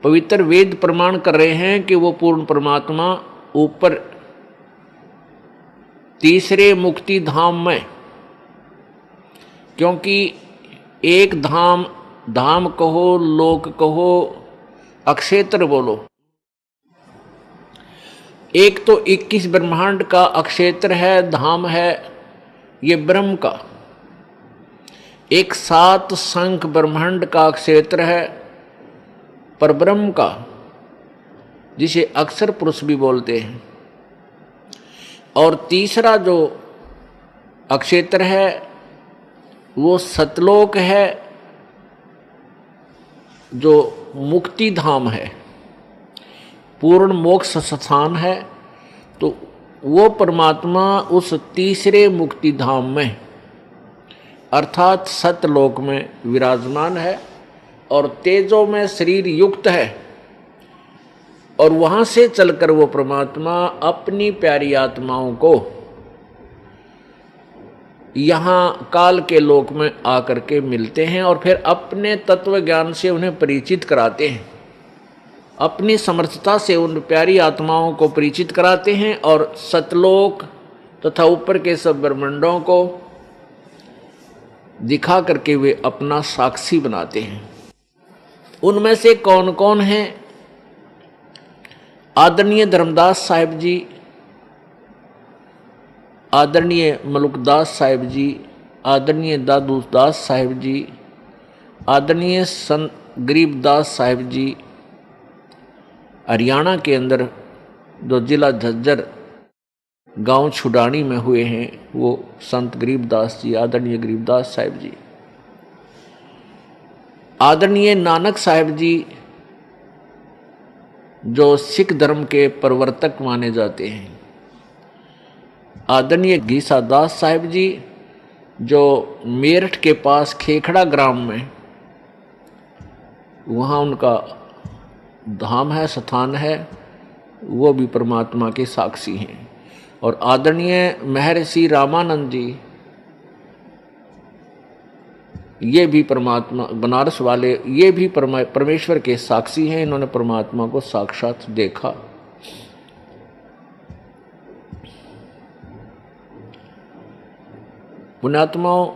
पवित्र वेद प्रमाण कर रहे हैं कि वो पूर्ण परमात्मा ऊपर तीसरे मुक्ति धाम में, क्योंकि एक धाम, धाम कहो, लोक कहो, अक्षेत्र बोलो, एक तो 21 ब्रह्मांड का अक्षेत्र है, धाम है ये ब्रह्म का। एक 7 संख ब्रह्मांड का क्षेत्र है परब्रह्म का, जिसे अक्षर पुरुष भी बोलते हैं। और तीसरा जो अक्षेत्र है वो सतलोक है, जो मुक्ति धाम है, पूर्ण मोक्ष स्थान है। तो वो परमात्मा उस तीसरे मुक्ति धाम में अर्थात सतलोक में विराजमान है और तेजो में शरीर युक्त है। और वहां से चलकर वो परमात्मा अपनी प्यारी आत्माओं को यहाँ काल के लोक में आकर के मिलते हैं और फिर अपने तत्व ज्ञान से उन्हें परिचित कराते हैं, अपनी समर्थता से उन प्यारी आत्माओं को परिचित कराते हैं और सतलोक तथा ऊपर के सब ब्रह्मांडों को दिखा करके वे अपना साक्षी बनाते हैं। उनमें से कौन कौन हैं? आदरणीय धर्मदास साहिब जी, आदरणीय मलुकदास साहिब जी, आदरणीय दादू दास साहिब जी, आदरणीय संत गरीबदास साहिब जी, हरियाणा के अंदर जो जिला झज्जर गांव छुडानी में हुए हैं वो संत गरीबदास जी, आदरणीय गरीबदास साहिब जी, आदरणीय नानक साहिब जी जो सिख धर्म के प्रवर्तक माने जाते हैं, आदरणीय गीसा दास साहिब जी जो मेरठ के पास खेखड़ा ग्राम में वहाँ उनका धाम है, स्थान है, वो भी परमात्मा के साक्षी हैं। और आदरणीय महर्षि रामानंद जी, ये भी परमात्मा, बनारस वाले, ये भी परमेश्वर के साक्षी हैं। इन्होंने परमात्मा को साक्षात देखा। पुण्यात्माओं,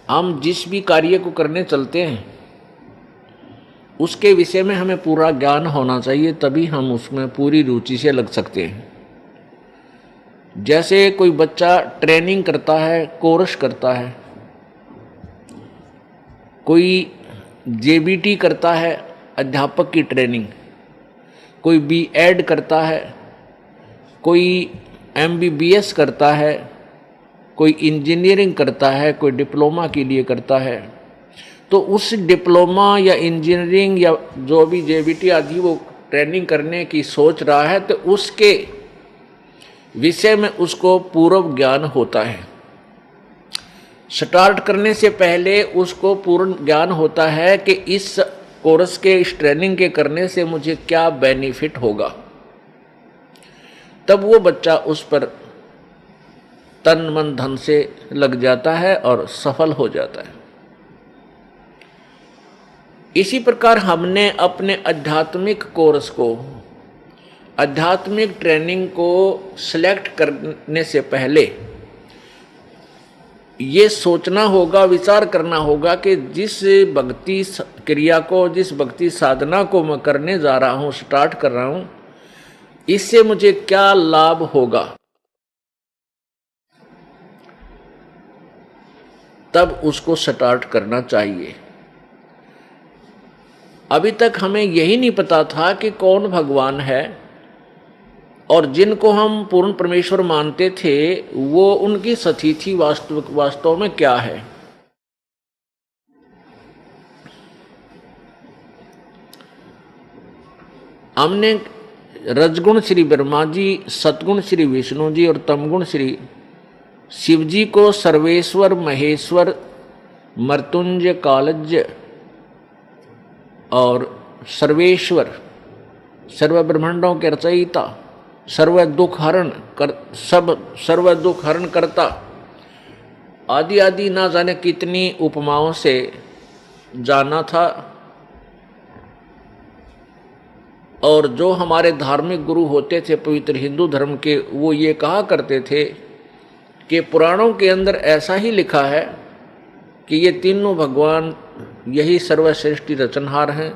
हम जिस भी कार्य को करने चलते हैं उसके विषय में हमें पूरा ज्ञान होना चाहिए, तभी हम उसमें पूरी रुचि से लग सकते हैं। जैसे कोई बच्चा ट्रेनिंग करता है, कोर्स करता है, कोई जेबीटी करता है, अध्यापक की ट्रेनिंग, कोई बीएड करता है, कोई एमबीबीएस करता है, कोई इंजीनियरिंग करता है, कोई डिप्लोमा के लिए करता है। तो उस डिप्लोमा या इंजीनियरिंग या जो भी जेबीटी आदि वो ट्रेनिंग करने की सोच रहा है, तो उसके विषय में उसको पूर्व ज्ञान होता है। स्टार्ट करने से पहले उसको पूर्ण ज्ञान होता है कि इस कोर्स के, इस ट्रेनिंग के करने से मुझे क्या बेनिफिट होगा। तब वो बच्चा उस पर तन मन धन से लग जाता है और सफल हो जाता है। इसी प्रकार हमने अपने आध्यात्मिक कोर्स को, आध्यात्मिक ट्रेनिंग को सिलेक्ट करने से पहले ये सोचना होगा, विचार करना होगा कि जिस भक्ति क्रिया को, जिस भक्ति साधना को मैं करने जा रहा हूँ, स्टार्ट कर रहा हूँ, इससे मुझे क्या लाभ होगा। तब उसको स्टार्ट करना चाहिए। अभी तक हमें यही नहीं पता था कि कौन भगवान है और जिनको हम पूर्ण परमेश्वर मानते थे वो उनकी स्थिति वास्तव में क्या है। हमने रजगुण श्री ब्रह्मा जी, सतगुण श्री विष्णु जी और तमगुण श्री शिव जी को सर्वेश्वर, महेश्वर, मृत्युंजय, कालज्ञ और सर्वेश्वर, सर्व ब्रह्मांडों के रचयिता, सर्व दुख हरण करता आदि आदि ना जाने कितनी उपमाओं से जाना था। और जो हमारे धार्मिक गुरु होते थे पवित्र हिंदू धर्म के, वो ये कहा करते थे कि पुराणों के अंदर ऐसा ही लिखा है कि ये तीनों भगवान यही सर्वश्रेष्ठ रचनहार हैं,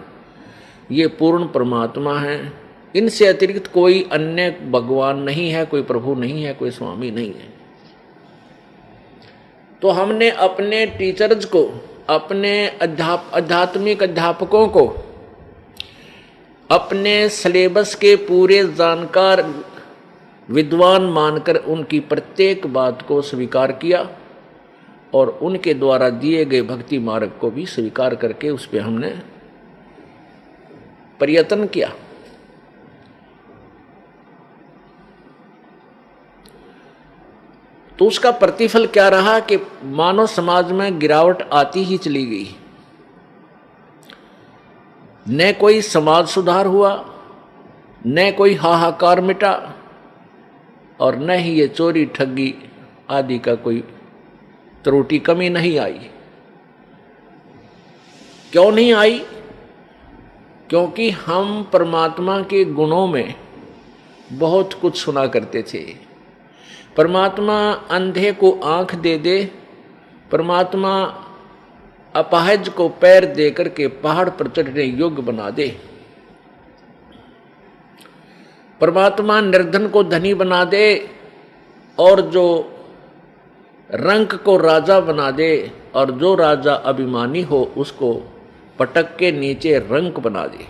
ये पूर्ण परमात्मा हैं, इनसे अतिरिक्त कोई अन्य भगवान नहीं है, कोई प्रभु नहीं है, कोई स्वामी नहीं है। तो हमने अपने टीचर्स को, अपने आध्यात्मिक अध्यापकों को अपने सिलेबस के पूरे जानकार विद्वान मानकर उनकी प्रत्येक बात को स्वीकार किया और उनके द्वारा दिए गए भक्ति मार्ग को भी स्वीकार करके उस पर हमने प्रयत्न किया। तो उसका प्रतिफल क्या रहा कि मानव समाज में गिरावट आती ही चली गई। न कोई समाज सुधार हुआ, न कोई हाहाकार मिटा, और न ही ये चोरी ठगी आदि का कोई त्रुटि कमी नहीं आई। क्यों नहीं आई? क्योंकि हम परमात्मा के गुणों में बहुत कुछ सुना करते थे। परमात्मा अंधे को आंख दे दे, परमात्मा अपाहिज को पैर दे करके पहाड़ पर चढ़ने योग्य बना दे, परमात्मा निर्धन को धनी बना दे और जो रंक को राजा बना दे, और जो राजा अभिमानी हो उसको पटक के नीचे रंक बना दे।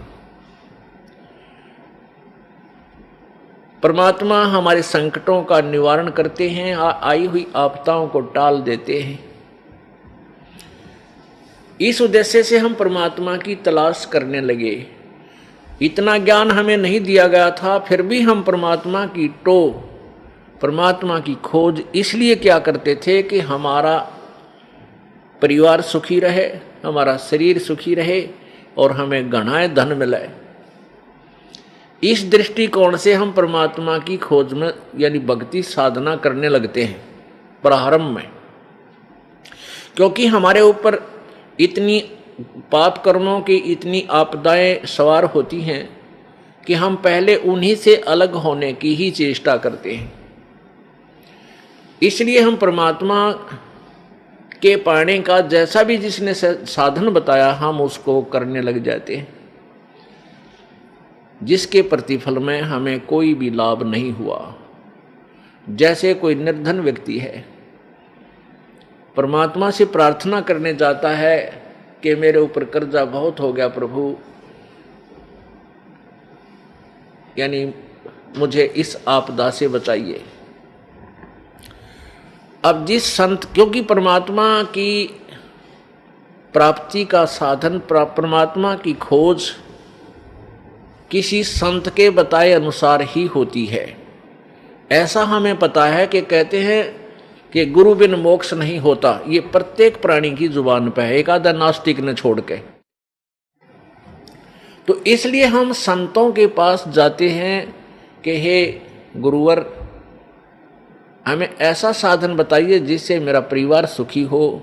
परमात्मा हमारे संकटों का निवारण करते हैं, आई हुई आपदाओं को टाल देते हैं। इस उद्देश्य से हम परमात्मा की तलाश करने लगे। इतना ज्ञान हमें नहीं दिया गया था, फिर भी हम परमात्मा की परमात्मा की खोज इसलिए क्या करते थे कि हमारा परिवार सुखी रहे, हमारा शरीर सुखी रहे और हमें घना धन मिले। इस दृष्टिकोण से हम परमात्मा की खोज में यानी भक्ति साधना करने लगते हैं प्रारंभ में, क्योंकि हमारे ऊपर इतनी पाप कर्मों की इतनी आपदाएं सवार होती हैं कि हम पहले उन्हीं से अलग होने की ही चेष्टा करते हैं। इसलिए हम परमात्मा के पाने का जैसा भी जिसने साधन बताया हम उसको करने लग जाते हैं, जिसके प्रतिफल में हमें कोई भी लाभ नहीं हुआ। जैसे कोई निर्धन व्यक्ति है, परमात्मा से प्रार्थना करने जाता है कि मेरे ऊपर कर्जा बहुत हो गया प्रभु, यानी मुझे इस आपदा से बचाइए। अब जिस संत, क्योंकि परमात्मा की प्राप्ति का साधन, परमात्मा की खोज किसी संत के बताए अनुसार ही होती है। ऐसा हमें पता है कि कहते हैं कि गुरु बिन मोक्ष नहीं होता, ये प्रत्येक प्राणी की जुबान पे है, एक आधा नास्तिक ने छोड़ के। तो इसलिए हम संतों के पास जाते हैं कि हे गुरुवर, हमें ऐसा साधन बताइए जिससे मेरा परिवार सुखी हो,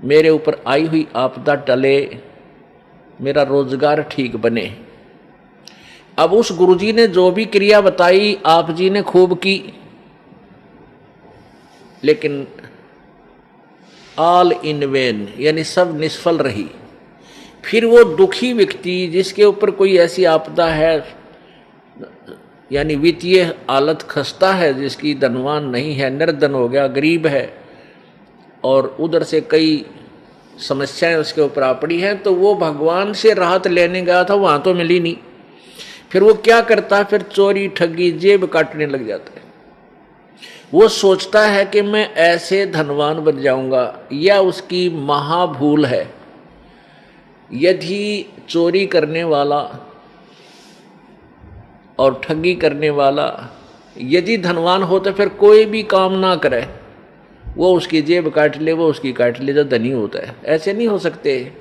मेरे ऊपर आई हुई आपदा टले, मेरा रोजगार ठीक बने। अब उस गुरुजी ने जो भी क्रिया बताई आप जी ने खूब की, लेकिन ऑल इन वेन, यानी सब निष्फल रही। फिर वो दुखी व्यक्ति जिसके ऊपर कोई ऐसी आपदा है, यानी वित्तीय हालत खस्ता है, जिसकी धनवान नहीं है, निर्धन हो गया, गरीब है, और उधर से कई समस्याएं उसके ऊपर आ पड़ी हैं, तो वो भगवान से राहत लेने गया था, वहां तो मिली नहीं। फिर वो क्या करता है, फिर चोरी ठगी जेब काटने लग जाता है। वो सोचता है कि मैं ऐसे धनवान बन जाऊंगा, या उसकी महाभूल है। यदि चोरी करने वाला और ठगी करने वाला यदि धनवान हो तो फिर कोई भी काम ना करे, वो उसकी जेब काट ले, वो उसकी काट ले जो धनी होता है। ऐसे नहीं हो सकते,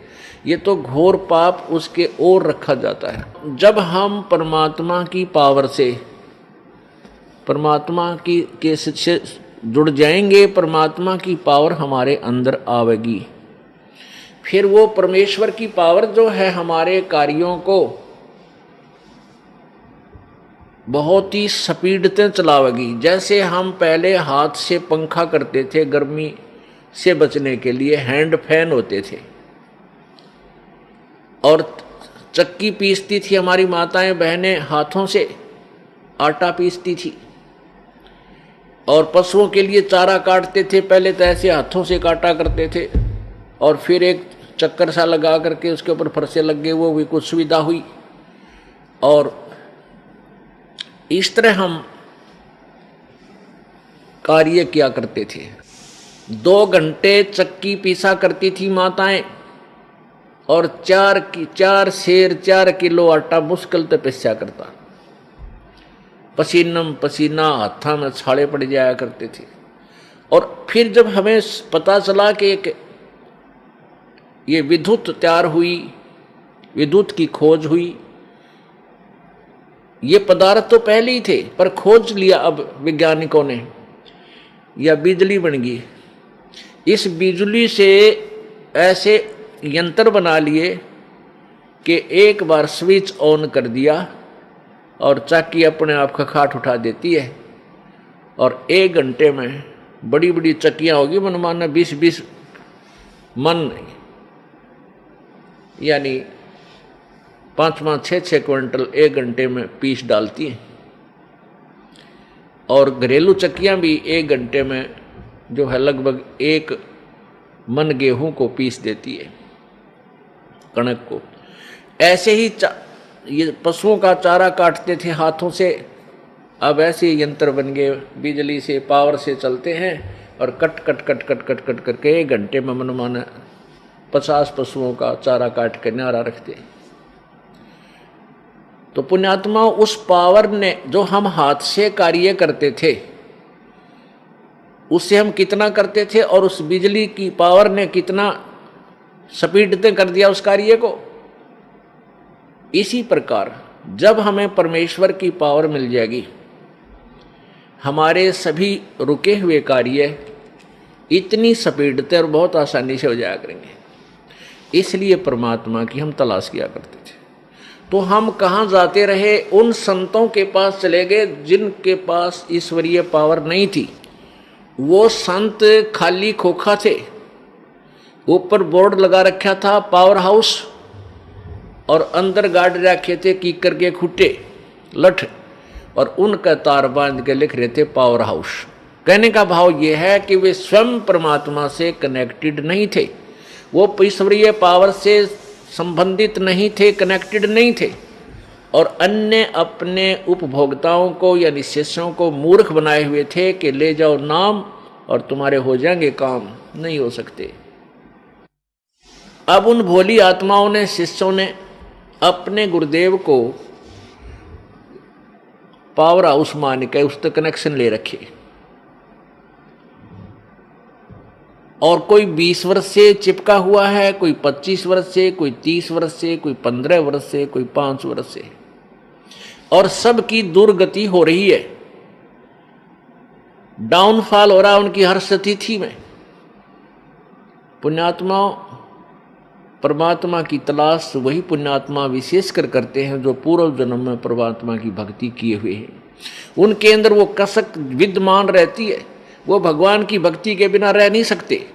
ये तो घोर पाप उसके ओर रखा जाता है। जब हम परमात्मा की पावर से, परमात्मा की के से जुड़ जाएंगे, परमात्मा की पावर हमारे अंदर आवेगी, फिर वो परमेश्वर की पावर जो है हमारे कार्यों को बहुत ही स्पीड से चलावेगी। जैसे हम पहले हाथ से पंखा करते थे, गर्मी से बचने के लिए हैंड फैन होते थे, और चक्की पीसती थी हमारी माताएं बहनें, हाथों से आटा पीसती थी। और पशुओं के लिए चारा काटते थे, पहले तो ऐसे हाथों से काटा करते थे, और फिर एक चक्कर सा लगा करके उसके ऊपर फरसे लग गए, वो भी कुछ सुविधा हुई। और इस तरह हम कार्य किया करते थे। 2 घंटे चक्की पीसा करती थी माताएं, और 4 सेर 4 किलो आटा मुश्किल से पिसा करता। पसीनम पसीना, हाथा में छाले पड़ जाया करते थे। और फिर जब हमें पता चला कि ये विद्युत तैयार हुई, विद्युत की खोज हुई, ये पदार्थ तो पहले ही थे पर खोज लिया अब वैज्ञानिकों ने, या बिजली बन गई। इस बिजली से ऐसे यंत्र बना लिए कि एक बार स्विच ऑन कर दिया और चक्की अपने आप खखाट उठा देती है, और 1 घंटे में बड़ी बड़ी चक्कियां होगी, मनमाना 20-20 मन, यानी 5-5, 6-6 क्विंटल 1 घंटे में पीस डालती हैं। और घरेलू चक्कियां भी 1 घंटे में जो है लगभग 1 मन गेहूं को पीस देती है, कणक को। ऐसे ही ये पशुओं का चारा काटते थे हाथों से, अब ऐसे यंत्र बन गए, बिजली से, पावर से चलते हैं, और cut cut cut cut cut cut करके 1 घंटे में मनमाना 50 पशुओं का चारा काट के न्यारा रखते। तो पुण्यात्मा, उस पावर ने, जो हम हाथ से कार्य करते थे, उससे हम कितना करते थे, और उस बिजली की पावर ने कितना स्पीड से कर दिया उस कार्य को। इसी प्रकार जब हमें परमेश्वर की पावर मिल जाएगी, हमारे सभी रुके हुए कार्य इतनी स्पीड से और बहुत आसानी से हो जाया करेंगे। इसलिए परमात्मा की हम तलाश किया करते थे। तो हम कहाँ जाते रहे? उन संतों के पास चले गए जिनके पास ईश्वरीय पावर नहीं थी। वो संत खाली खोखा थे, ऊपर बोर्ड लगा रखा था पावर हाउस, और अंदर गाड़ रखे थे कीकर के खुट्टे लठ, और उनका तार बांध के लिख रहे थे पावर हाउस। कहने का भाव यह है कि वे स्वयं परमात्मा से कनेक्टेड नहीं थे, वो ईश्वरीय पावर से संबंधित नहीं थे, कनेक्टेड नहीं थे, और अन्य अपने उपभोक्ताओं को यानी शिष्यों को मूर्ख बनाए हुए थे कि ले जाओ नाम और तुम्हारे हो जाएंगे काम। नहीं हो सकते। अब उन भोली आत्माओं ने, शिष्यों ने अपने गुरुदेव को पावर हाउस मान के उस तक कनेक्शन ले रखे, और कोई 20 वर्ष से चिपका हुआ है, कोई 25 वर्ष से, कोई 30 वर्ष से, कोई 15 वर्ष से, कोई 5 वर्ष से, और सबकी दुर्गति हो रही है, डाउनफॉल हो रहा है उनकी हर स्थिति में। पुण्यात्माओं, परमात्मा की तलाश वही पुण्यात्मा विशेषकर करते हैं जो पूर्व जन्म में परमात्मा की भक्ति किए हुए हैं। उनके अंदर वो कसक विद्यमान रहती है, वो भगवान की भक्ति के बिना रह नहीं सकते।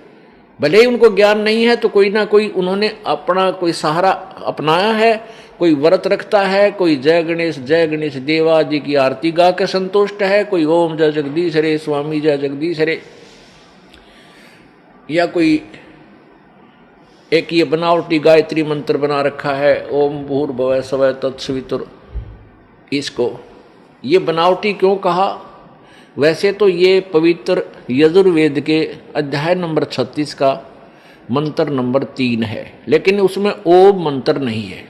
भले ही उनको ज्ञान नहीं है तो कोई ना कोई उन्होंने अपना कोई सहारा अपनाया है, कोई व्रत रखता है, कोई जय गणेश देवा जी की आरती गा के संतुष्ट है, कोई ओम जय जगदीश हरे स्वामी जय जगदीश हरे, या कोई एक ये बनावटी गायत्री मंत्र बना रखा है ओम भूर्भुवः स्वः तत्सवितुर। इसको ये बनावटी क्यों कहा? वैसे तो ये पवित्र यजुर्वेद के अध्याय नंबर 36 का मंत्र नंबर 3 है, लेकिन उसमें ओम मंत्र नहीं है।